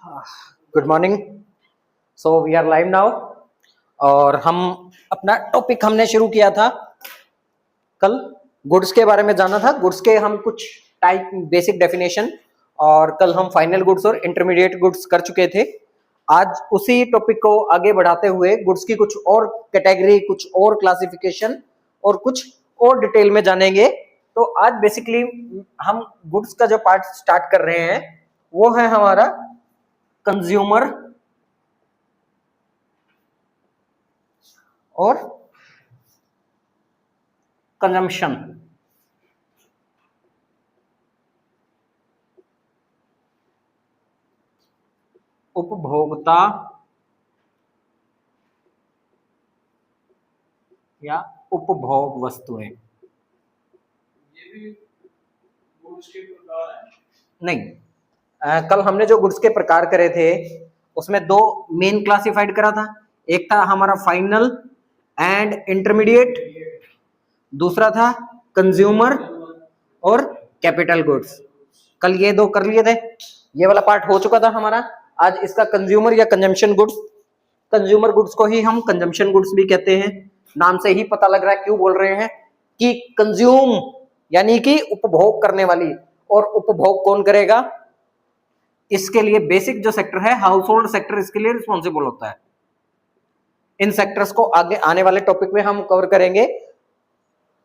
Good morning. So we are live now. और हम अपना टॉपिक हमने शुरू किया था कल, गुड्स के बारे में जाना था। गुड्स के हम कुछ टाइप बेसिक डेफिनेशन, और कल हम फाइनल गुड्स और इंटरमीडिएट गुड्स कर चुके थे। आज उसी टॉपिक को आगे बढ़ाते हुए गुड्स की कुछ और कैटेगरी, कुछ और क्लासिफिकेशन और कुछ और डिटेल में जानेंगे। तो आज बेसिकली हम गुड्स का जो पार्ट स्टार्ट कर रहे हैं वो है हमारा कंज्यूमर और कंजम्पशन। उपभोक्ता या उपभोग वस्तुएं। ये भी गुड्स के प्रकार है? नहीं, कल हमने जो गुड्स के प्रकार करे थे उसमें दो मेन क्लासिफाइड करा था। एक था हमारा फाइनल एंड इंटरमीडिएट, दूसरा था कंज्यूमर और कैपिटल गुड्स। कल ये दो कर लिए थे, ये वाला पार्ट हो चुका था हमारा। आज इसका कंज्यूमर या कंजम्पशन गुड्स। कंज्यूमर गुड्स को ही हम कंजम्पशन गुड्स भी कहते हैं। नाम से ही पता लग रहा है क्यों बोल रहे हैं कि कंज्यूम यानी कि उपभोग करने वाली, और उपभोग कौन करेगा? इसके लिए बेसिक जो सेक्टर है हाउस होल्ड सेक्टर इसके लिए रिस्पॉन्सिबल होता है। इन सेक्टर्स को आगे आने वाले टॉपिक में हम कवर करेंगे।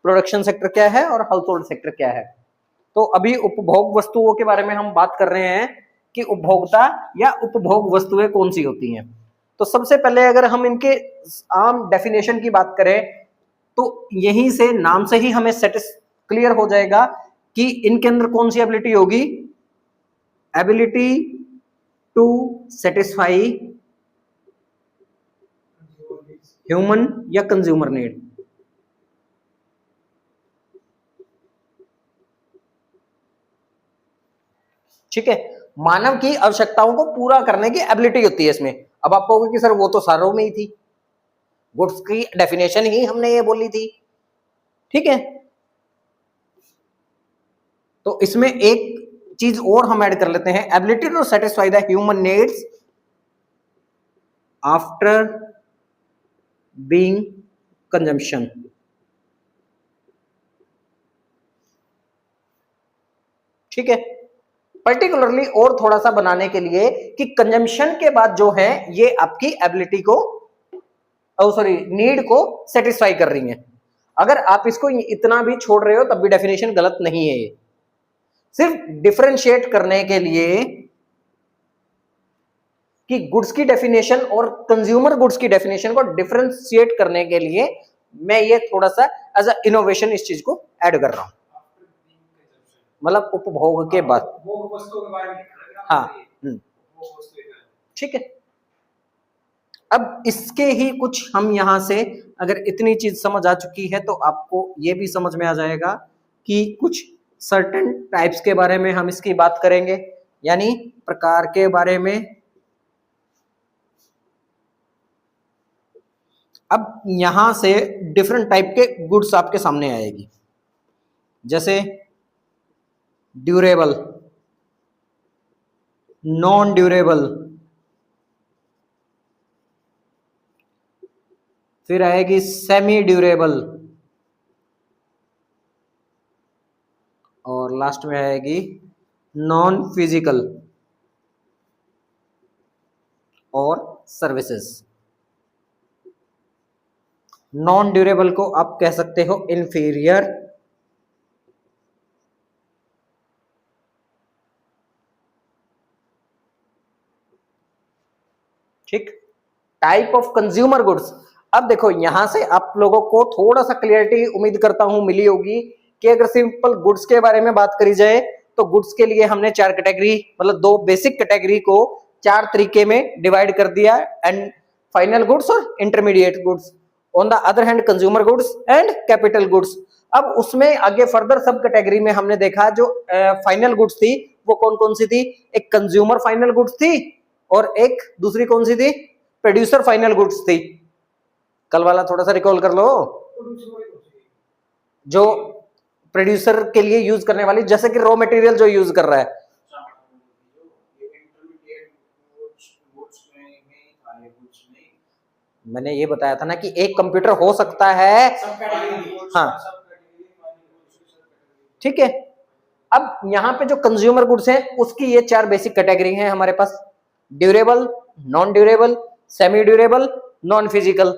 प्रोडक्शन सेक्टर क्या है और हाउस होल्ड सेक्टर क्या है। तो अभी उपभोग वस्तुओं के बारे में हम बात कर रहे हैं कि उपभोक्ता या उपभोग वस्तुएं कौन सी होती हैं। तो सबसे पहले अगर हम इनके आम डेफिनेशन की बात करें तो यहीं से नाम से ही हमें क्लियर हो जाएगा कि इनके अंदर कौन सी एबिलिटी होगी। एबिलिटी टू सेटिस्फाई ह्यूमन या कंज्यूमर नीड। ठीक है, मानव की आवश्यकताओं को पूरा करने की एबिलिटी होती है इसमें। अब आप कहोगे कि सर वो तो सारों में ही थी, गुड्स की डेफिनेशन ही हमने ये बोली थी। ठीक है, तो इसमें एक चीज और हम ऐड कर लेते हैं, ability to satisfy the human needs after being consumption. ठीक है, पर्टिकुलरली और थोड़ा सा बनाने के लिए कि कंजम्पशन के बाद जो है ये आपकी एबिलिटी को नीड को सेटिस्फाई कर रही है। अगर आप इसको इतना भी छोड़ रहे हो तब भी डेफिनेशन गलत नहीं है। ये सिर्फ डिफरेंशिएट करने के लिए कि गुड्स की डेफिनेशन और कंज्यूमर गुड्स की डेफिनेशन को डिफरेंशिएट करने के लिए मैं ये थोड़ा सा एज अ इनोवेशन इस चीज को ऐड कर रहा हूं। मतलब उपभोग के बाद। हाँ, ठीक है। अब इसके ही कुछ हम यहां से अगर इतनी चीज समझ आ चुकी है तो आपको ये भी समझ में आ जाएगा कि कुछ सर्टेन टाइप्स के बारे में हम इसकी बात करेंगे, यानी प्रकार के बारे में। अब यहां से डिफरेंट टाइप के गुड्स आपके सामने आएगी, जैसे ड्यूरेबल, नॉन ड्यूरेबल, फिर आएगी सेमी ड्यूरेबल, और लास्ट में आएगी नॉन फिजिकल और सर्विसेज। नॉन ड्यूरेबल को आप कह सकते हो इंफीरियर, ठीक। Type of consumer goods. अब देखो यहां से आप लोगों को थोड़ा सा क्लियरिटी उम्मीद करता हूं मिली होगी कि अगर सिंपल गुड्स के बारे में बात करी जाए तो गुड्स के लिए हमने चार कैटेगरी, मतलब दो बेसिक कैटेगरी को चार तरीके में डिवाइड कर दिया, एंड फाइनल गुड्स और intermediate goods, on the other hand consumer goods and capital goods. अब उसमें आगे फर्दर सब कैटेगरी में हमने देखा जो फाइनल गुड्स थी वो कौन कौन सी थी। एक कंज्यूमर फाइनल गुड्स थी और एक दूसरी कौन सी थी, प्रोड्यूसर फाइनल गुड्स थी। कल वाला थोड़ा सा रिकॉल कर लो। जो प्रोड्यूसर के लिए यूज करने वाली, जैसे कि रॉ मटेरियल जो यूज कर रहा है, मैंने ये बताया था ना कि एक कंप्यूटर हो सकता है, हाँ ठीक है। अब यहाँ पे जो कंज्यूमर गुड्स हैं उसकी ये 4 बेसिक कैटेगरी हैं हमारे पास, durable, non durable, semi durable, non physical.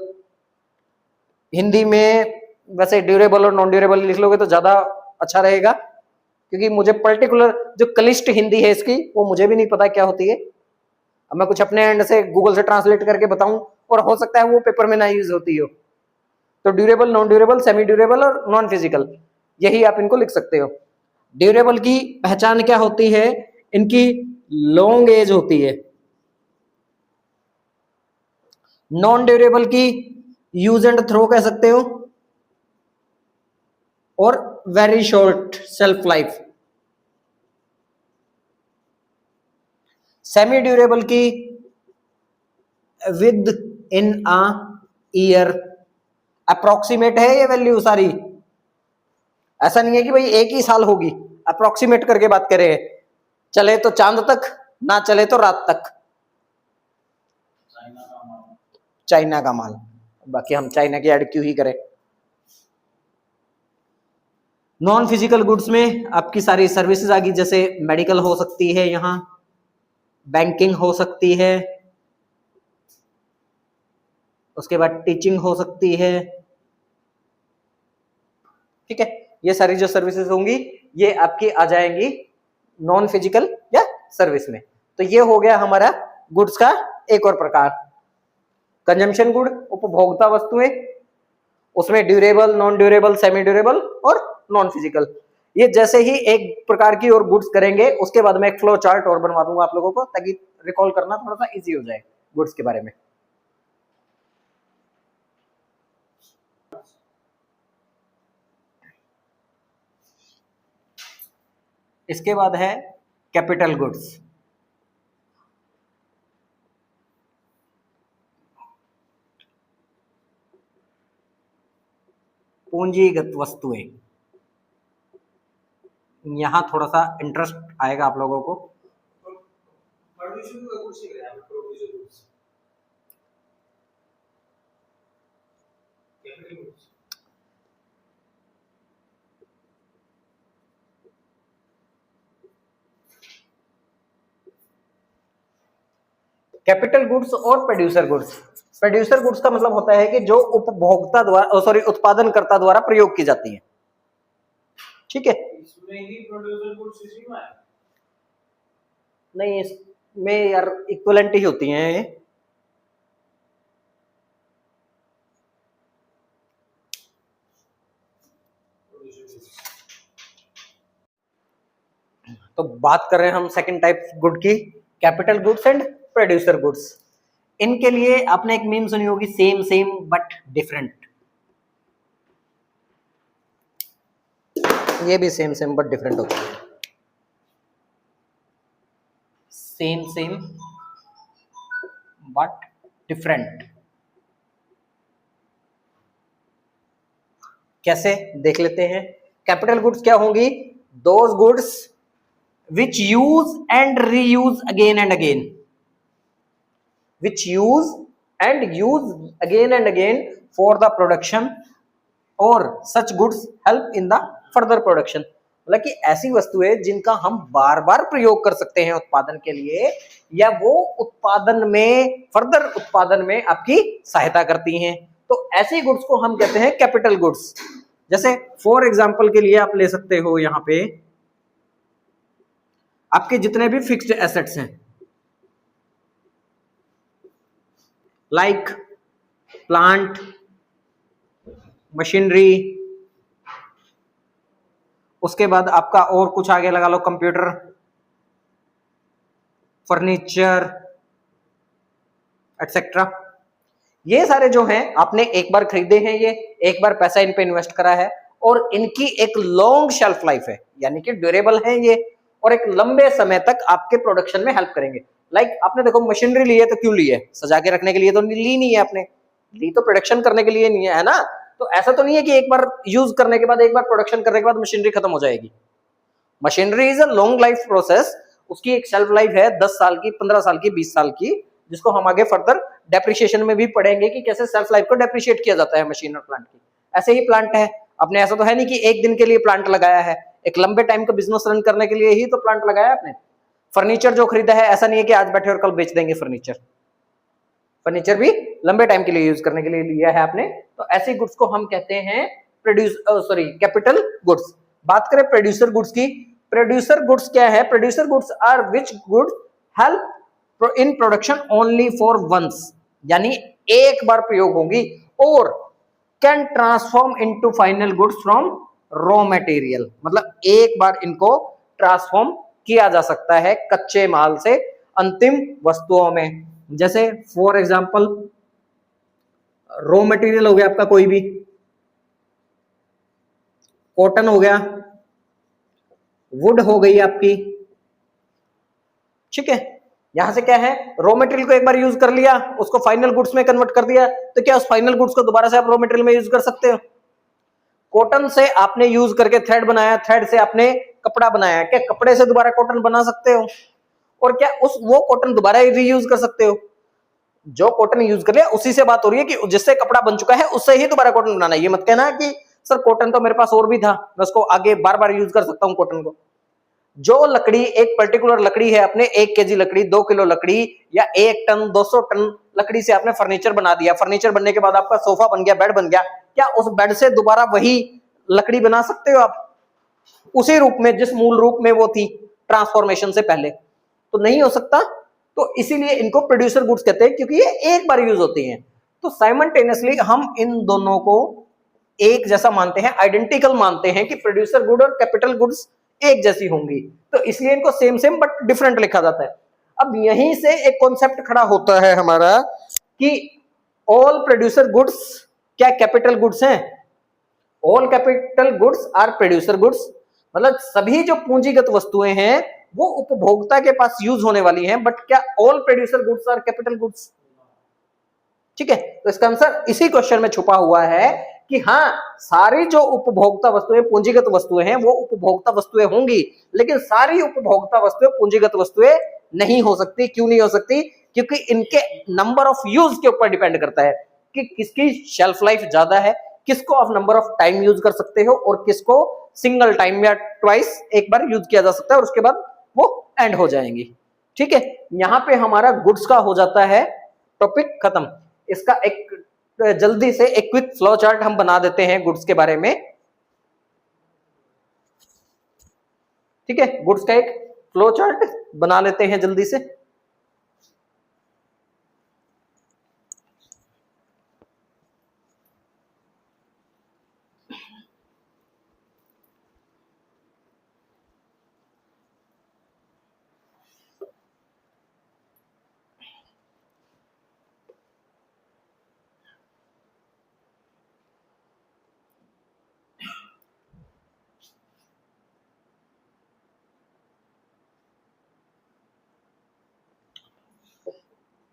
Hindi में वैसे ड्यूरेबल और नॉन ड्यूरेबल लिख लोगे तो ज्यादा अच्छा रहेगा, क्योंकि मुझे पर्टिकुलर जो क्लिष्ट हिंदी है इसकी वो मुझे भी नहीं पता क्या होती है। अब मैं कुछ अपने एंड से गूगल से ट्रांसलेट करके बताऊं और हो सकता है वो पेपर में ना यूज होती हो। तो durable, non durable, semi durable और नॉन फिजिकल, यही आप इनको लिख सकते हो। ड्यूरेबल की पहचान क्या होती है? इनकी लॉन्ग एज होती है। नॉन ड्यूरेबल की यूज एंड थ्रो कह सकते हो, और very short shelf life. Semi durable की within a year, approximate है ये वैल्यू सारी, ऐसा नहीं है कि भाई एक ही साल होगी, अप्रोक्सीमेट करके बात करें, चले तो चांद तक, ना चले तो रात तक। चाइना का माल, बाकी हम चाइना की ऐड क्यों ही करें। नॉन फिजिकल गुड्स में आपकी सारी सर्विसेज आ गई, जैसे मेडिकल हो सकती है, यहाँ बैंकिंग हो सकती है, उसके बाद टीचिंग हो सकती है, ठीक है। ये सारी जो सर्विसेज होंगी ये आपकी आ जाएंगी नॉन फिजिकल या सर्विस में। तो ये हो गया हमारा गुड्स का एक और प्रकार। कंजम्पशन गुड, उपभोक्ता वस्तुएं, उसमें durable, non durable, semi durable और नॉन फिजिकल। ये जैसे ही एक प्रकार की और गुड्स करेंगे उसके बाद में एक फ्लो चार्ट और बनवा दूंगा आप लोगों को, ताकि रिकॉल करना थोड़ा सा इजी हो जाए गुड्स के बारे में। इसके बाद है कैपिटल गुड्स। पूंजीगत वस्तुएं, यहां थोड़ा सा इंटरेस्ट आएगा आप लोगों को। कैपिटल गुड्स और प्रोड्यूसर गुड्स। प्रोड्यूसर गुड्स का मतलब होता है कि जो उपभोक्ता द्वारा, सॉरी, उत्पादनकर्ता द्वारा प्रयोग की जाती है, ठीक है। इसमें ही प्रोड्यूसर गुड्स इसी में है? नहीं, इसमें यार इक्विवेलेंट ही होती हैं। तो बात कर रहे हैं हम सेकंड टाइप गुड की, capital goods and producer goods. इनके लिए आपने एक मीम सुनी होगी, सेम सेम बट डिफरेंट। ये भी सेम सेम बट डिफरेंट होता है। सेम सेम बट डिफरेंट कैसे देख लेते हैं। कैपिटल गुड्स क्या होंगी? Those goods which use and reuse again and again, which use and again for the production or such goods help in the further production। मतलब कि ऐसी वस्तुएं जिनका हम बार बार प्रयोग कर सकते हैं उत्पादन के लिए, या वो उत्पादन में, फर्दर उत्पादन में आपकी सहायता करती हैं, तो ऐसी गुड्स को हम कहते हैं कैपिटल गुड्स। जैसे फॉर एग्जांपल के लिए आप ले सकते हो यहाँ पे आपके जितने भी फिक्स्ड एसेट्स हैं, लाइक प्लांट, मशीनरी, उसके बाद आपका और कुछ आगे लगा लो कंप्यूटर, फर्नीचर एटसेट्रा। ये सारे जो हैं आपने एक बार खरीदे हैं, ये एक बार पैसा इन पे इन्वेस्ट करा है, और इनकी एक लॉन्ग शेल्फ लाइफ है, यानी कि ड्यूरेबल है ये, और एक लंबे समय तक आपके प्रोडक्शन में हेल्प करेंगे। लाइक आपने देखो मशीनरी ली है तो क्यों ली है? सजा के रखने के लिए तो ली नहीं है आपने, ली तो प्रोडक्शन करने के लिए नहीं है, है ना। तो ऐसा तो नहीं है कि एक बार यूज करने के बाद, एक बार प्रोडक्शन करने के बाद मशीनरी खत्म हो जाएगी। Machinery is a long life process, उसकी एक शेल्फ लाइफ है 10 साल की, 15 साल की, 20 साल की, जिसको हम आगे फर्दर डेप्रिसिएशन में भी पढ़ेंगे कि कैसे सेल्फ लाइफ को डेप्रिशिएट किया जाता है मशीन और प्लांट की। ऐसे ही प्लांट है अपने, ऐसा तो है नहीं कि एक दिन के लिए प्लांट लगाया है, एक लंबे टाइम का बिजनेस रन करने के लिए ही तो प्लांट लगाया आपने। फर्नीचर जो खरीदा है, ऐसा नहीं है कि आज बैठे और कल बेच देंगे फर्नीचर, फर्नीचर भी लंबे टाइम के लिए यूज करने के लिए लिया है आपने। तो ऐसे गुड्स को हम कहते हैं कैपिटल गुड्स। बात करें प्रोड्यूसर गुड्स की, प्रोड्यूसर गुड्स क्या है? Producer goods are which goods help in production only for once, यानी एक बार प्रयोग होंगी, और can transform into final goods from raw material, मतलब एक बार इनको ट्रांसफॉर्म किया जा सकता है कच्चे माल से अंतिम वस्तुओं में। जैसे फॉर एग्जांपल रॉ मटेरियल हो गया आपका कोई भी, कॉटन हो गया, वुड हो गई आपकी, ठीक है। यहां से क्या है, रॉ मटेरियल को एक बार यूज कर लिया, उसको फाइनल गुड्स में कन्वर्ट कर दिया, तो क्या उस फाइनल गुड्स को दोबारा से आप रॉ मटेरियल में यूज कर सकते हो? कॉटन से आपने यूज करके थ्रेड बनाया, थ्रेड से आपने कपड़ा बनाया, क्या कपड़े से दोबारा कॉटन बना सकते हो? और क्या वो कॉटन दोबारा रीयूज कर सकते हो? जो कॉटन यूज कर लिया उसी से बात हो रही है कि जिससे कपड़ा बन चुका है उससे ही दोबारा कॉटन बनाना। ये मत कहना कि सर कॉटन तो मेरे पास और भी था, मैं उसको आगे बार बार यूज कर सकता हूं कॉटन को। जो लकड़ी, एक पर्टिकुलर लकड़ी है, अपने 1 केजी लकड़ी, 2 किलो लकड़ी या 1 टन 200 टन लकड़ी से आपने फर्नीचर बना दिया, फर्नीचर बनने के बाद आपका सोफा बन गया, बेड बन गया, क्या उस बेड से दोबारा वही लकड़ी बना सकते हो आप उसी रूप में जिस मूल रूप में वो थी ट्रांसफॉर्मेशन से पहले? तो नहीं हो सकता। तो इसीलिए इनको प्रोड्यूसर गुड्स कहते हैं, क्योंकि ये एक बार यूज होती हैं। तो साइमल्टेनियसली हम इन दोनों को एक जैसा मानते हैं, आइडेंटिकल मानते हैं कि प्रोड्यूसर गुड और कैपिटल गुड्स एक जैसी होंगी, तो इसलिए इनको सेम सेम बट डिफरेंट लिखा जाता है। अब यहीं से एक कॉन्सेप्ट खड़ा होता है हमारा कि ऑल प्रोड्यूसर गुड्स क्या कैपिटल गुड्स हैं? All capital goods are producer goods, मतलब सभी जो पूंजीगत वस्तुएं हैं वो उपभोक्ता के पास यूज होने वाली हैं, बट क्या all producer goods are capital goods? ठीक है, तो इसका आंसर इसी क्वेश्चन में छुपा हुआ है कि हाँ, सारी जो उपभोक्ता वस्तुएं पूंजीगत वस्तुएं हैं वो उपभोक्ता वस्तुएं होंगी, लेकिन सारी उपभोक्ता वस्तुएं पूंजीगत वस्तुएं नहीं हो सकती। क्यों नहीं हो सकती? क्योंकि इनके नंबर ऑफ यूज के ऊपर डिपेंड करता है कि किसकी शेल्फ लाइफ ज्यादा है, किसको आप नंबर ऑफ टाइम यूज कर सकते हो और किसको सिंगल टाइम या ट्वाइस एक बार यूज किया जा सकता है और उसके बाद वो एंड हो जाएंगी। ठीक है, यहां पे हमारा गुड्स का हो जाता है टॉपिक खत्म। इसका एक जल्दी से एक क्विक फ्लो चार्ट हम बना देते हैं गुड्स के बारे में। ठीक है, गुड्स का एक फ्लो चार्ट बना लेते हैं जल्दी से।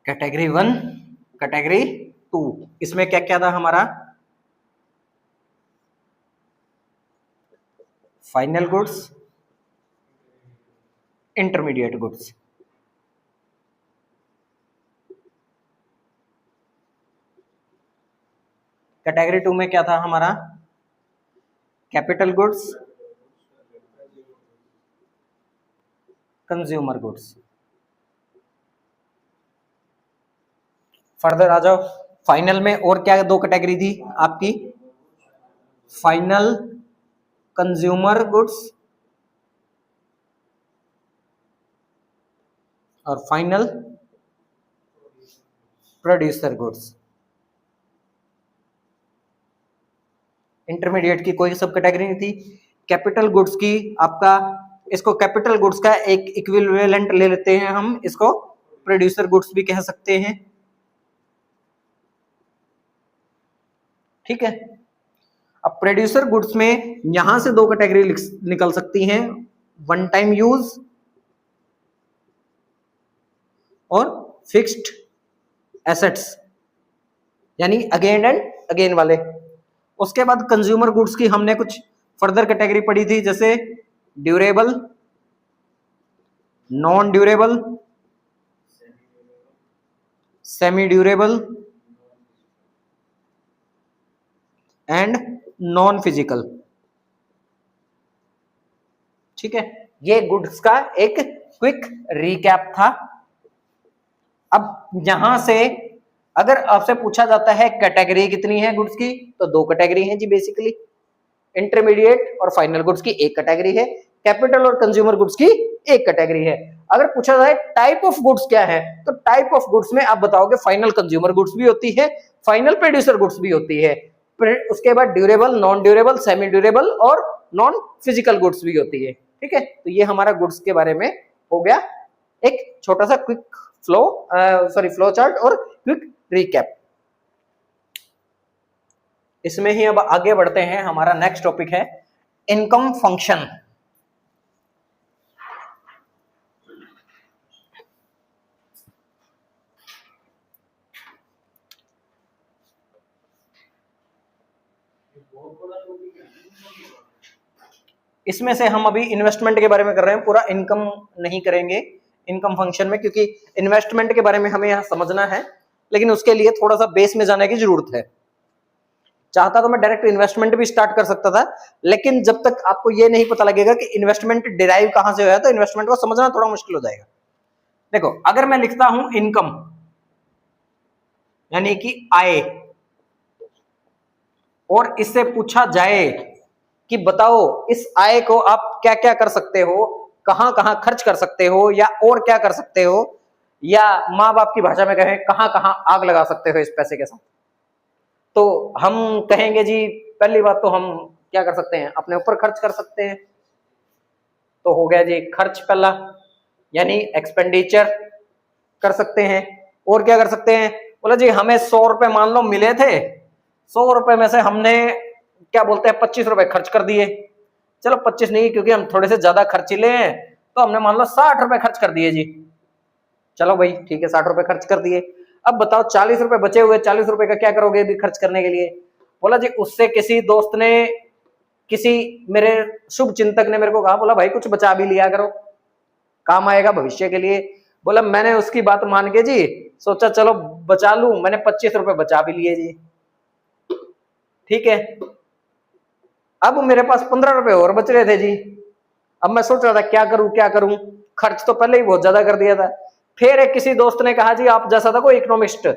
कैटेगरी 1, कैटेगरी 2, इसमें क्या क्या था हमारा? Final goods, intermediate goods. Category 2 में क्या था हमारा? Capital goods, consumer goods. Further आ जाओ, फाइनल में और क्या दो कैटेगरी थी आपकी? फाइनल कंज्यूमर गुड्स और फाइनल प्रोड्यूसर गुड्स। इंटरमीडिएट की कोई सब कैटेगरी नहीं थी। कैपिटल गुड्स की आपका, इसको कैपिटल गुड्स का एक इक्विवेलेंट ले लेते हैं हम, इसको प्रोड्यूसर गुड्स भी कह सकते हैं। ठीक है, अब प्रोड्यूसर गुड्स में यहां से दो कैटेगरी निकल सकती हैं, वन टाइम यूज और फिक्स्ड एसेट्स, यानी अगेन एंड अगेन वाले। उसके बाद कंज्यूमर गुड्स की हमने कुछ फर्दर कैटेगरी पढ़ी थी, जैसे durable, non durable, semi durable and non physical. ठीक है, ये गुड्स का एक क्विक रिकैप था। अब यहां से अगर आपसे पूछा जाता है कैटेगरी कितनी है गुड्स की, तो दो कैटेगरी है जी बेसिकली, इंटरमीडिएट और फाइनल गुड्स की एक कैटेगरी है, कैपिटल और कंज्यूमर गुड्स की एक कैटेगरी है। अगर पूछा जाए टाइप ऑफ गुड्स क्या है, तो टाइप ऑफ गुड्स में आप बताओगे फाइनल कंज्यूमर गुड्स भी होती है, फाइनल प्रोड्यूसर गुड्स भी होती है, उसके बाद durable, non durable, semi durable और नॉन फिजिकल गुड्स भी होती है। ठीक है, तो ये हमारा गुड्स के बारे में हो गया एक छोटा सा क्विक फ्लो चार्ट और क्विक रिकैप। इसमें ही अब आगे बढ़ते हैं, हमारा नेक्स्ट टॉपिक है इनकम फंक्शन। इसमें से हम अभी इन्वेस्टमेंट के बारे में कर रहे हैं, पूरा इनकम नहीं करेंगे इनकम फंक्शन में, क्योंकि इन्वेस्टमेंट के बारे में हमें यहां समझना है, लेकिन उसके लिए थोड़ा सा बेस में जाने की जरूरत है। चाहता तो मैं डायरेक्ट इन्वेस्टमेंट भी स्टार्ट कर सकता था, लेकिन जब तक आपको ये नहीं पता लगेगा कि इन्वेस्टमेंट डिराइव कहां से हुआ है, तो इन्वेस्टमेंट को समझना थोड़ा मुश्किल हो जाएगा। देखो, अगर मैं लिखता हूं इनकम यानी कि आय, और इससे पूछा जाए कि बताओ इस आय को आप क्या क्या कर सकते हो, कहां कहां खर्च कर सकते हो, या और क्या कर सकते हो, या माँ बाप की भाषा में कहें कहां कहां आग लगा सकते हो इस पैसे के साथ, तो हम कहेंगे जी पहली बात तो हम क्या कर सकते हैं, अपने ऊपर खर्च कर सकते हैं। तो हो गया जी खर्च पहला, यानी एक्सपेंडिचर कर सकते हैं। और क्या कर सकते हैं, बोला जी हमें 100 रुपए मान लो मिले थे, 100 रुपए में से हमने क्या बोलते हैं 25 रुपए खर्च कर दिए। चलो 25 नहीं, क्योंकि हम थोड़े से ज्यादा खर्चीले हैं, तो हमने मान लो 60 रुपए खर्च कर दिए जी। चलो भाई ठीक है, 60 रुपए खर्च कर दिए। अब बताओ 40 रुपए बचे हुए, 40 रुपए का क्या करोगे अभी खर्च करने के लिए। बोला जी उससे किसी दोस्त ने, किसी मेरे शुभ चिंतक ने मेरे को कहा, बोला भाई कुछ बचा भी लिया करो, काम आएगा भविष्य के लिए। बोला मैंने उसकी बात मान के जी सोचा चलो बचा लूं, मैंने 25 रुपए बचा भी लिए जी। ठीक है, अब मेरे पास 15 रुपए और बच रहे थे जी। अब मैं सोच रहा था क्या करूं क्या करूं, खर्च तो पहले ही बहुत ज्यादा कर दिया था। फिर एक किसी दोस्त ने कहा जी आप जैसा था कोई इकोनॉमिस्ट,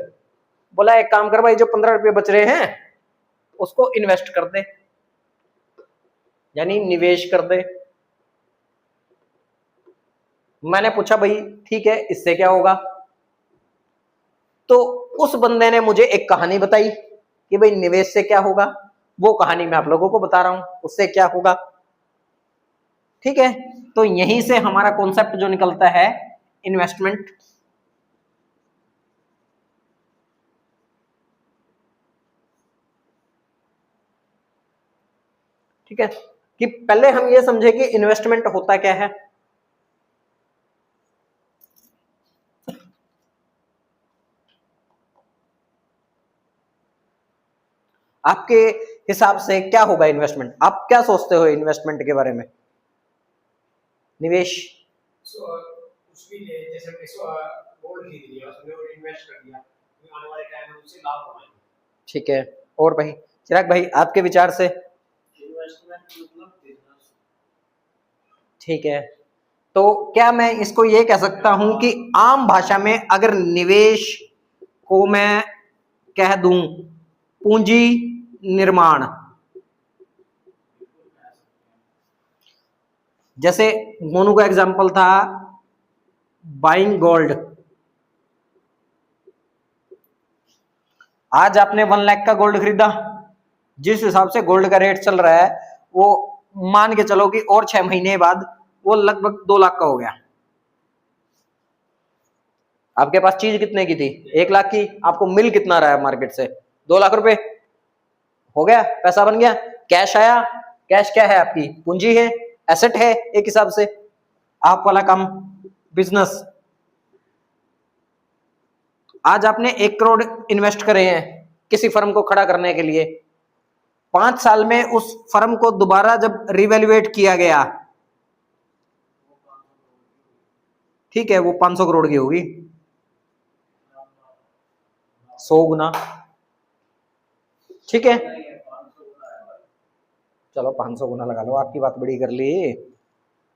बोला एक काम कर भाई जो 15 रुपए बच रहे हैं उसको इन्वेस्ट कर दे, यानी निवेश कर दे। मैंने पूछा भाई ठीक है इससे क्या होगा, तो उस बंदे ने मुझे एक कहानी बताई कि भाई निवेश से क्या होगा, वो कहानी मैं आप लोगों को बता रहा हूं उससे क्या होगा। ठीक है, तो यहीं से हमारा कॉन्सेप्ट जो निकलता है इन्वेस्टमेंट। ठीक है, कि पहले हम ये समझे कि इन्वेस्टमेंट होता क्या है। आपके हिसाब से क्या होगा इन्वेस्टमेंट, आप क्या सोचते हो इन्वेस्टमेंट के बारे में। निवेश कुछ भी जैसे गोल्ड खरीद लिया, उसमें और इन्वेस्ट कर दिया, आने वाले टाइम में उससे लाभ कमाएंगे। ठीक है, और भाई चिराग भाई आपके विचार से। इन्वेस्टमेंट मतलब बिजनेस। ठीक है, तो क्या मैं इसको ये कह सकता हूं कि आम भाषा में अगर निवेश को मैं कह दूं पूंजी निर्माण, जैसे मोनू का एग्जांपल था बाइंग गोल्ड। आज आपने 1 लाख का गोल्ड खरीदा, जिस हिसाब से गोल्ड का रेट चल रहा है वो मान के चलो कि और 6 महीने बाद वो लगभग 2 लाख का हो गया। आपके पास चीज कितने की थी 1 लाख की, आपको मिल कितना रहा है मार्केट से 2 लाख रुपए, हो गया पैसा बन गया, कैश आया। कैश क्या है आपकी पूंजी है, एसेट है एक हिसाब से, आप वाला काम बिजनेस। आज आपने 1 करोड़ इन्वेस्ट करे हैं किसी फर्म को खड़ा करने के लिए, 5 साल में उस फर्म को दोबारा जब रिवैल्यूएट किया गया, ठीक है वो 500 करोड़ की होगी। 100 गुना, ठीक है, चलो 500 गुना लगा लो, आपकी बात बड़ी कर ली।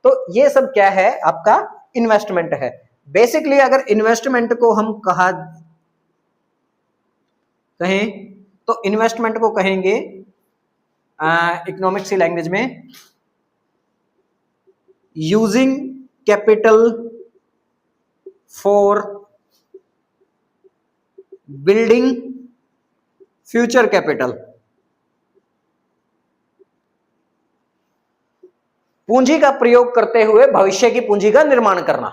तो ये सब क्या है, आपका इन्वेस्टमेंट है। बेसिकली अगर इन्वेस्टमेंट को हम कहें तो इन्वेस्टमेंट को कहेंगे इकोनॉमिक्स की लैंग्वेज में using capital for building future capital. पूंजी का प्रयोग करते हुए भविष्य की पूंजी का निर्माण करना।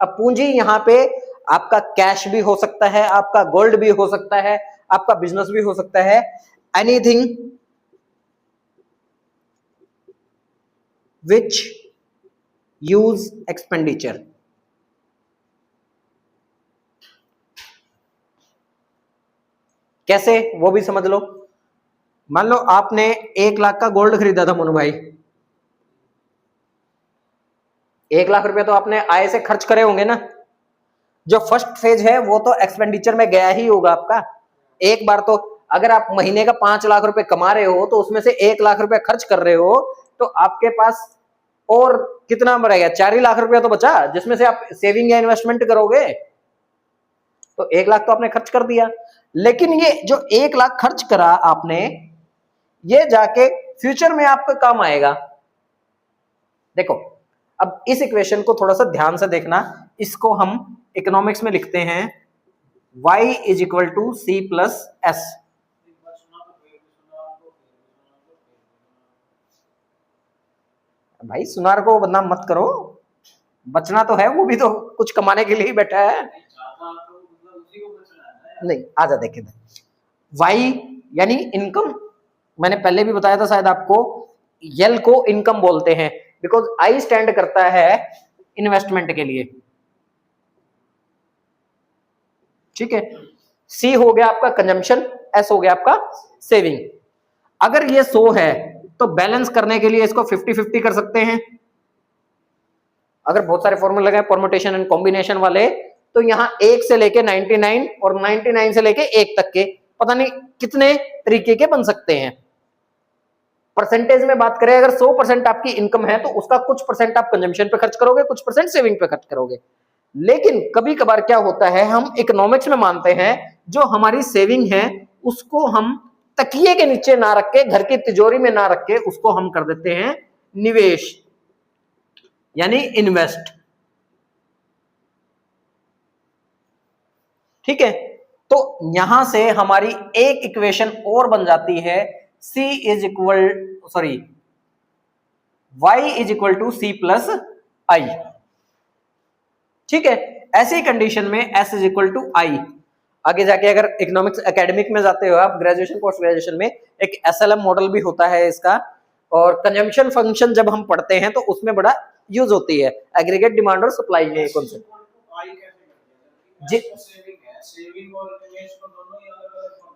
अब पूंजी यहां पे आपका कैश भी हो सकता है, आपका गोल्ड भी हो सकता है, आपका बिजनेस भी हो सकता है, एनीथिंग विच यूज एक्सपेंडिचर। कैसे, वो भी समझ लो। मान लो आपने 1 लाख का गोल्ड खरीदा था मोनू भाई, 1 लाख रुपए तो आपने आय से खर्च करे होंगे ना। जो फर्स्ट फेज है वो तो एक्सपेंडिचर में गया ही होगा आपका। एक बार तो अगर आप महीने का 5 लाख रुपए कमा रहे हो तो उसमें से 1 लाख रुपए खर्च कर रहे हो, तो आपके पास और कितना रहेगा, 4 ही लाख रुपया तो बचा, जिसमें से आप सेविंग या इन्वेस्टमेंट करोगे। तो 1 लाख तो आपने खर्च कर दिया, लेकिन ये जो 1 लाख खर्च करा आपने, ये जाके फ्यूचर में आपका काम आएगा। देखो अब इस इक्वेशन को थोड़ा सा ध्यान से देखना, इसको हम इकोनॉमिक्स में लिखते हैं y is equal to C plus s. भाई सुनार को बदनाम मत करो, बचना तो है, वो भी तो कुछ कमाने के लिए ही बैठा है। नहीं, आजा देखे y यानी इनकम, मैंने पहले भी बताया था शायद आपको, यल को इनकम बोलते हैं, बिकॉज आई स्टैंड करता है इन्वेस्टमेंट के लिए, ठीक है। सी हो गया आपका कंजम्पशन, एस हो गया आपका सेविंग। अगर ये 100 है तो बैलेंस करने के लिए इसको 50-50 कर सकते हैं। अगर बहुत सारे फॉर्मूले लगे परमुटेशन एंड कॉम्बिनेशन वाले, तो यहां 1 से लेके 99 और 99 से लेके 1 तक के पता नहीं कितने तरीके के बन सकते हैं। परसेंटेज में बात करें, अगर 100% आपकी इनकम है तो उसका कुछ परसेंट आप कंजम्पशन पे खर्च करोगे, कुछ परसेंट सेविंग पे खर्च करोगे। लेकिन कभी कभार क्या होता है, हम इकोनॉमिक्स में मानते हैं जो हमारी सेविंग है उसको हम तकिए के नीचे ना रख के, घर की तिजोरी में ना रख के, उसको हम कर देते हैं निवेश, यानी इन्वेस्ट, ठीक है। तो यहां से हमारी एक इक्वेशन और बन जाती है, C is equal sorry y is equal to C plus I, ठीक है। ऐसी कंडीशन में S is equal to I. आगे जाके अगर इकोनॉमिक्स एकेडमिक में जाते हो आप, ग्रेजुएशन पोस्ट ग्रेजुएशन में, एक SLM मॉडल भी होता है इसका, और कंजम्पशन फंक्शन जब हम पढ़ते हैं तो उसमें बड़ा यूज होती है, एग्रीगेट डिमांड और सप्लाई के कॉन्सेप्ट।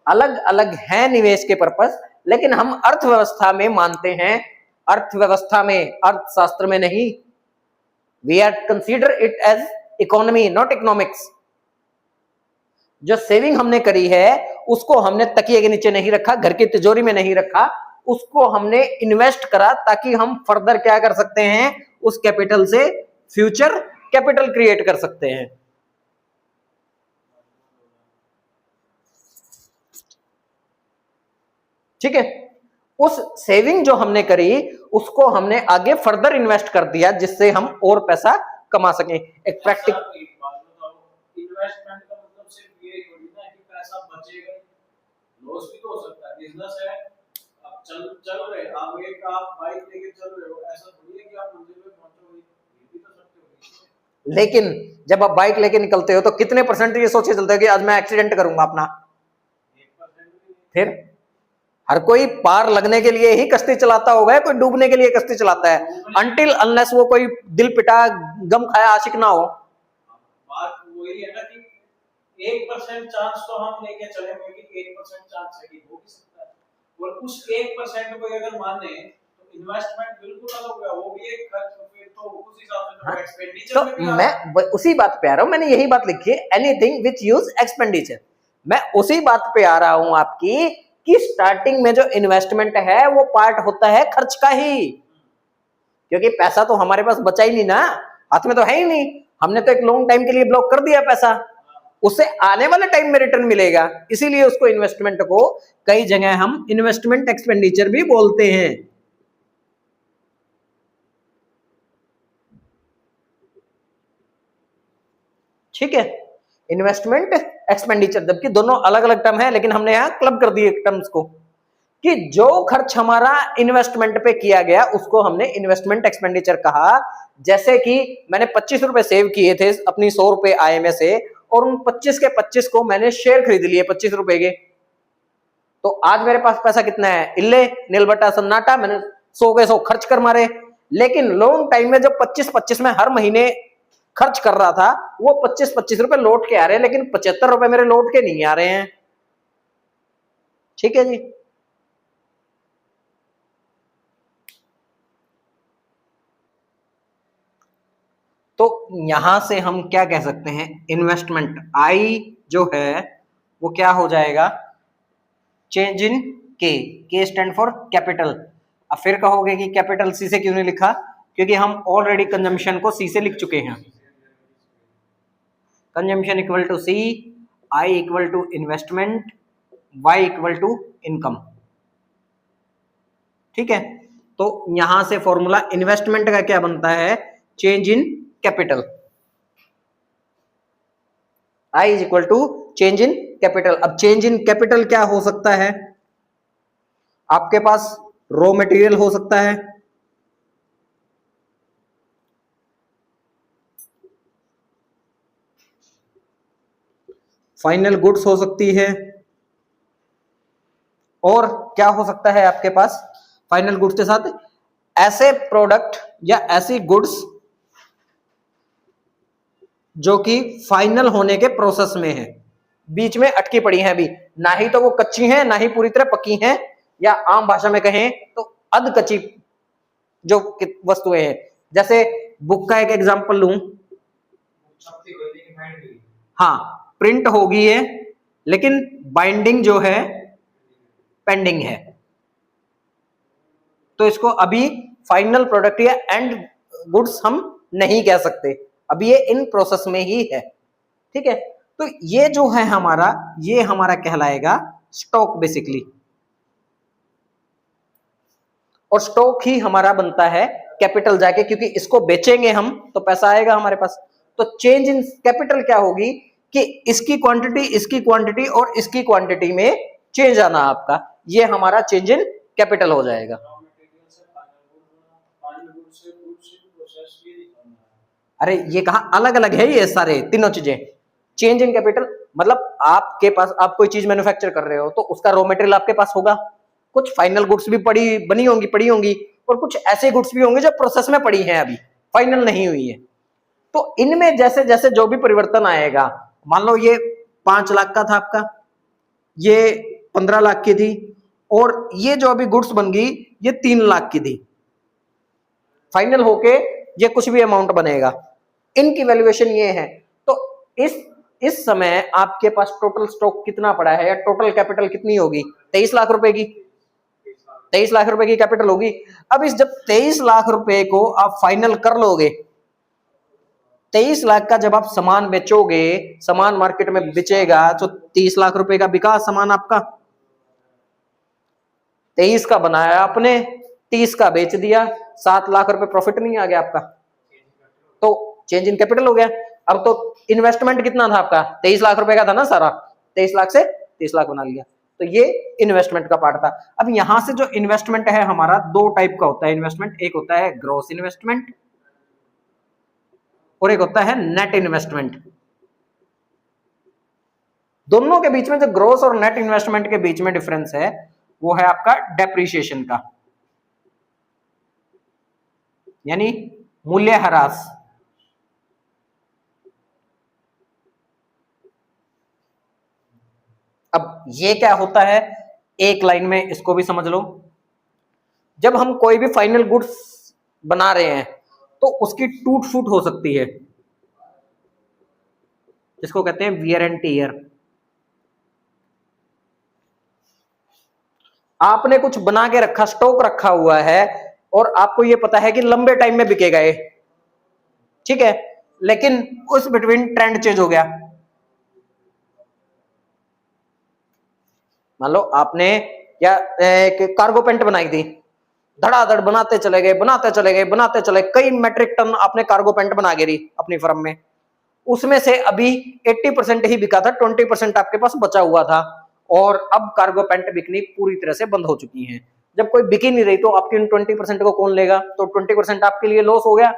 अलग अलग है निवेश के पर्पस, लेकिन हम अर्थव्यवस्था में मानते हैं, अर्थव्यवस्था में, अर्थशास्त्र में नहीं। We are consider it as economy, not economics. जो सेविंग हमने करी है उसको हमने तकिए के नीचे नहीं रखा, घर की तिजोरी में नहीं रखा, उसको हमने इन्वेस्ट करा ताकि हम फर्दर क्या कर सकते हैं, उस कैपिटल से फ्यूचर कैपिटल क्रिएट कर सकते हैं, ठीक है। उस सेविंग जो हमने करी उसको हमने आगे फर्दर इन्वेस्ट कर दिया, जिससे हम और पैसा कमा सकें। एक प्रैक्टिकल इन्वेस्टमेंट का मतलब सिर्फ ये थोड़ी ना कि पैसा बचेगा, लॉस भी तो हो सकता है। बिजनेस है, आप चल रहे, आप बाइक लेके चल रहे हो, ऐसा थोड़ी है कि आप मंजिल पे पहुंचोगे, ये भी तो सकते हो। लेकिन जब आप बाइक लेके निकलते हो तो कितने परसेंट ये सोचे चलते हो कि आज मैं एक्सीडेंट करूंगा अपना? 1%। फिर हर कोई पार लगने के लिए ही कश्ती चलाता होगा, कोई डूबने के लिए कश्ती चलाता है, अनटिल अनलेस वो कोई दिल पिटा गम खाया आशिक ना हो। बात वही है ना कि 1% चांस तो हम लेके चलेंगे कि 1% चांस है कि हो भी सकता है, और उस 1% को अगर माने तो इन्वेस्टमेंट बिल्कुल अलग हो गया, वो भी एक खर्च, फिर तो उस हिसाब से हाँ, तो एक्सपेंडिचर तो में भी आ मैं रहा है। उसी बात पे आ रहा हूं, मैंने यही बात लिखी है, एनीथिंग विच यूज एक्सपेंडिचर। मैं उसी बात पे आ रहा हूं आपकी कि स्टार्टिंग में जो इन्वेस्टमेंट है वो पार्ट होता है खर्च का ही, क्योंकि पैसा तो हमारे पास बचा ही नहीं ना, हाथ में तो है ही नहीं, हमने तो एक लॉन्ग टाइम के लिए ब्लॉक कर दिया पैसा, उससे आने वाले टाइम में रिटर्न मिलेगा, इसीलिए उसको इन्वेस्टमेंट को कई जगह हम इन्वेस्टमेंट एक्सपेंडिचर भी बोलते हैं। ठीक है, इन्वेस्टमेंट एक्सपेंडिचर, जबकि दोनों अलग अलग टर्म है, लेकिन हमने यहां क्लब कर दिए टर्म्स को कि जो खर्च हमारा इन्वेस्टमेंट पे किया गया उसको हमने इन्वेस्टमेंट एक्सपेंडिचर कहा। जैसे कि मैंने 25 रुपए सेव किए थे अपनी 100 रुपए आय में से, और उन 25 के 25 को मैंने शेयर खरीद लिए 25 रुपए के, तो आज मेरे पास पैसा कितना है, इल्ले नील बटा सन्नाटा, मैंने 100 के 100 खर्च कर मारे। लेकिन लॉन्ग टाइम में जब 25-25 में हर महीने खर्च कर रहा था, वो 25-25 रुपए लौट के आ रहे हैं, लेकिन 75 रुपए मेरे लौट के नहीं आ रहे हैं। ठीक है जी, तो यहां से हम क्या कह सकते हैं, इन्वेस्टमेंट आई जो है वो क्या हो जाएगा, चेंज इन के स्टैंड फॉर कैपिटल। अब फिर कहोगे कि कैपिटल सी से क्यों नहीं लिखा, क्योंकि हम ऑलरेडी कंजम्पशन को सी से लिख चुके हैं। Consumption equal to c, I equal to investment, y equal to income. ठीक है, तो यहां से फॉर्मूला इन्वेस्टमेंट का क्या बनता है, change in capital, I is equal to change in capital. अब चेंज इन कैपिटल क्या हो सकता है, आपके पास रॉ मटेरियल हो सकता है, फाइनल गुड्स हो सकती है, और क्या हो सकता है आपके पास फाइनल गुड्स के साथ, ऐसे प्रोडक्ट या ऐसी गुड्स जो कि फाइनल होने के प्रोसेस में है, बीच में अटकी पड़ी हैं अभी, ना ही तो वो कच्ची हैं ना ही पूरी तरह पकी हैं, या आम भाषा में कहें तो अध कच्ची जो वस्तुएं हैं। जैसे बुक का एक एग्जांपल लूं, हाँ प्रिंट हो गई है लेकिन बाइंडिंग जो है पेंडिंग है, तो इसको अभी फाइनल प्रोडक्ट या एंड गुड्स हम नहीं कह सकते, अभी ये इन प्रोसेस में ही है। ठीक है, तो ये जो है हमारा, ये हमारा कहलाएगा स्टॉक बेसिकली, और स्टॉक ही हमारा बनता है कैपिटल जाके, क्योंकि इसको बेचेंगे हम तो पैसा आएगा हमारे पास। तो चेंज इन कैपिटल क्या होगी कि इसकी क्वांटिटी और इसकी क्वांटिटी में चेंज आना आपका, ये हमारा चेंज इन कैपिटल हो जाएगा। अरे ये कहा अलग अलग है, ये सारे तीनों चीजें। चेंज इन कैपिटल मतलब आपके पास, आप कोई चीज मैन्युफैक्चर कर रहे हो तो उसका रॉ मटेरियल आपके पास होगा, कुछ फाइनल गुड्स भी पड़ी होंगी, और कुछ ऐसे गुड्स भी होंगे जो प्रोसेस में पड़ी हैं, अभी फाइनल नहीं हुई है। तो इनमें जैसे जैसे जो भी परिवर्तन आएगा, मान लो ये 5 लाख का था आपका, ये 15 लाख की थी, और ये जो अभी गुड्स बन गई ये 3 लाख की थी, फाइनल होके ये कुछ भी अमाउंट बनेगा, इनकी वैल्यूएशन ये है। तो इस समय आपके पास टोटल स्टॉक कितना पड़ा है, या टोटल कैपिटल कितनी होगी, 23 लाख रुपए की, 23 लाख रुपए की कैपिटल होगी। अब इस जब 23 लाख रुपए को आप फाइनल कर लोगे, 23 लाख का जब आप सामान बेचोगे, सामान मार्केट में बेचेगा, तो 30 लाख रुपए का बिका सामान आपका, 23 का बनाया आपने, 30 का बेच दिया, 7 लाख रुपए प्रॉफिट नहीं आ गया आपका, तो चेंज इन कैपिटल हो गया। अब तो इन्वेस्टमेंट कितना था आपका, 23 लाख रुपए का था ना सारा, 23 लाख से 30 लाख बना लिया, तो ये इन्वेस्टमेंट का पार्ट था। अब यहां से जो इन्वेस्टमेंट है हमारा, 2 टाइप का होता है इन्वेस्टमेंट, एक होता है ग्रॉस इन्वेस्टमेंट और एक होता है नेट इन्वेस्टमेंट। दोनों के बीच में जो ग्रॉस और नेट इन्वेस्टमेंट के बीच में डिफरेंस है वो है आपका डेप्रिसिएशन का, यानी मूल्यह्रास। अब ये क्या होता है, एक लाइन में इसको भी समझ लो। जब हम कोई भी फाइनल गुड्स बना रहे हैं तो उसकी टूट फूट हो सकती है, जिसको कहते हैं वियर एंड टीयर। आपने कुछ बना के रखा, स्टॉक रखा हुआ है और आपको ये पता है कि लंबे टाइम में बिकेगा ये, ठीक है, लेकिन उस बिटवीन ट्रेंड चेंज हो गया। मान लो आपने क्या एक कार्गो पेंट बनाई थी, धड़ाधड़ बनाते चले गए, बनाते चले गए, बनाते चले, कई मेट्रिक टन आपने कार्गो पेंट बना के दी अपनी फर्म में, उसमें से अभी 80% ही बिका था, 20% आपके पास बचा हुआ था, और अब कार्गो पेंट बिकनी पूरी तरह से बंद हो चुकी है। जब कोई बिकी नहीं रही तो आपकी 20% को कौन लेगा, तो 20% आपके लिए लॉस हो गया।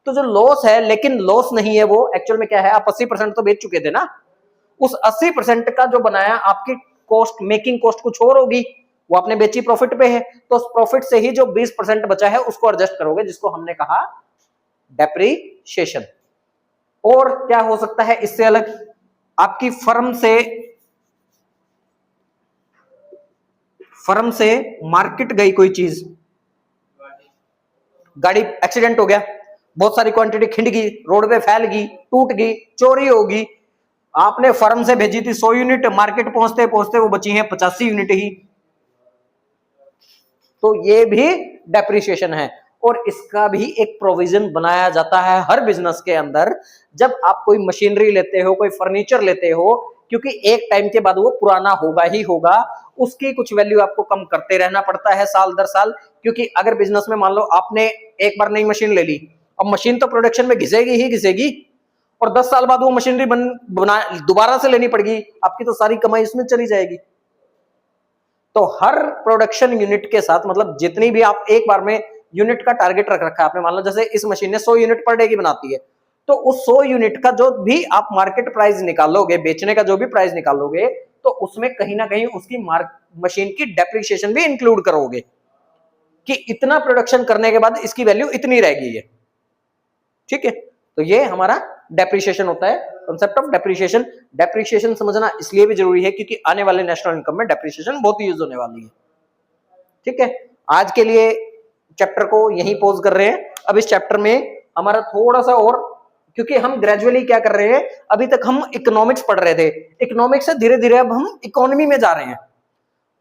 तो जो लॉस है, लेकिन लॉस नहीं है वो, एक्चुअल में क्या है, आप 80% तो बेच चुके थे ना, उस 80% का जो बनाया आपकी कॉस्ट, मेकिंग कॉस्ट कुछ और होगी, वो आपने बेची प्रॉफिट पे है, तो उस प्रॉफिट से ही जो 20% बचा है उसको एडजस्ट करोगे, जिसको हमने कहा डेप्रिसिएशन। और क्या हो सकता है इससे अलग, आपकी फर्म से मार्केट गई कोई चीज, गाड़ी एक्सीडेंट हो गया, बहुत सारी क्वांटिटी खिंड गई, रोड पे फैल गई, टूट गई, चोरी होगी, आपने फर्म से भेजी थी 100 यूनिट, मार्केट पहुंचते पहुंचते वो बची हैं 85 यूनिट ही, तो ये भी डेप्रिसिएशन है। और इसका भी एक प्रोविजन बनाया जाता है हर बिजनेस के अंदर। जब आप कोई मशीनरी लेते हो, कोई फर्नीचर लेते हो, क्योंकि एक टाइम के बाद वो पुराना होगा ही होगा, उसकी कुछ वैल्यू आपको कम करते रहना पड़ता है साल दर साल। क्योंकि अगर बिजनेस में मान लो आपने एक बार नई मशीन ले ली, अब मशीन तो प्रोडक्शन में घिसेगी ही घिसेगी, और 10 साल बाद वो मशीनरी दोबारा से लेनी पड़ेगी, आपकी तो सारी कमाई इसमें चली जाएगी। तो हर प्रोडक्शन यूनिट के साथ, मतलब जितनी भी आप एक बार में यूनिट का टारगेट रख रखा है आपने, मान लो जैसे इस मशीन ने 100 यूनिट पर डे की बनाती है, तो उस 100 यूनिट का जो भी आप मार्केट प्राइस निकालोगे, बेचने का जो भी प्राइस निकालोगे, तो उसमें कहीं ना कहीं उसकी मशीन की डेप्रिसिएशन भी इंक्लूड करोगे कि इतना प्रोडक्शन करने के बाद इसकी वैल्यू इतनी रहेगी है, ठीक है। तो ये हमारा डेप्रिसिएशन होता है, कांसेप्ट ऑफ डेप्रिसिएशन। डेप्रिसिएशन समझना इसलिए भी जरूरी है क्योंकि आने वाले नेशनल इनकम में डेप्रिसिएशन बहुत यूज होने वाली है, ठीक है। आज के लिए चैप्टर को यहीं पॉज कर रहे हैं। अब इस चैप्टर में हमारा थोड़ा सा और, क्योंकि हम ग्रेजुअली क्या कर रहे हैं, अभी तक हम इकोनॉमिक्स पढ़ रहे थे, इकोनॉमिक्स से धीरे धीरे अब हम इकोनॉमी में जा रहे हैं,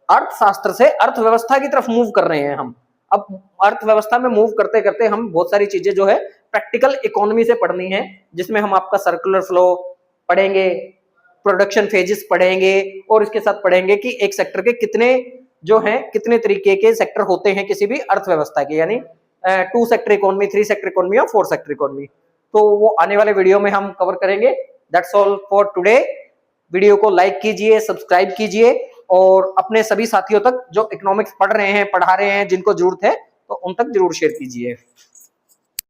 अर्थशास्त्र से अर्थव्यवस्था की तरफ मूव कर रहे हैं हम। अब अर्थव्यवस्था में मूव करते करते हम बहुत सारी चीजें जो है प्रैक्टिकल इकोनॉमी से पढ़नी है, जिसमें हम आपका सर्कुलर फ्लो पढ़ेंगे, प्रोडक्शन फेजेस पढ़ेंगे, और इसके साथ पढ़ेंगे कि एक सेक्टर के कितने जो हैं, कितने तरीके के सेक्टर होते हैं किसी भी अर्थव्यवस्था के, यानी 2 सेक्टर इकोनॉमी, 3 सेक्टर इकोनॉमी और 4 सेक्टर इकोनॉमी। तो वो आने वाले वीडियो में हम कवर करेंगे। That's all for today. Video को लाइक कीजिए, सब्सक्राइब कीजिए, और अपने सभी साथियों तक जो इकोनॉमिक्स पढ़ रहे हैं, पढ़ा रहे हैं, जिनको जरूरत है, तो उन तक जरूर शेयर कीजिए।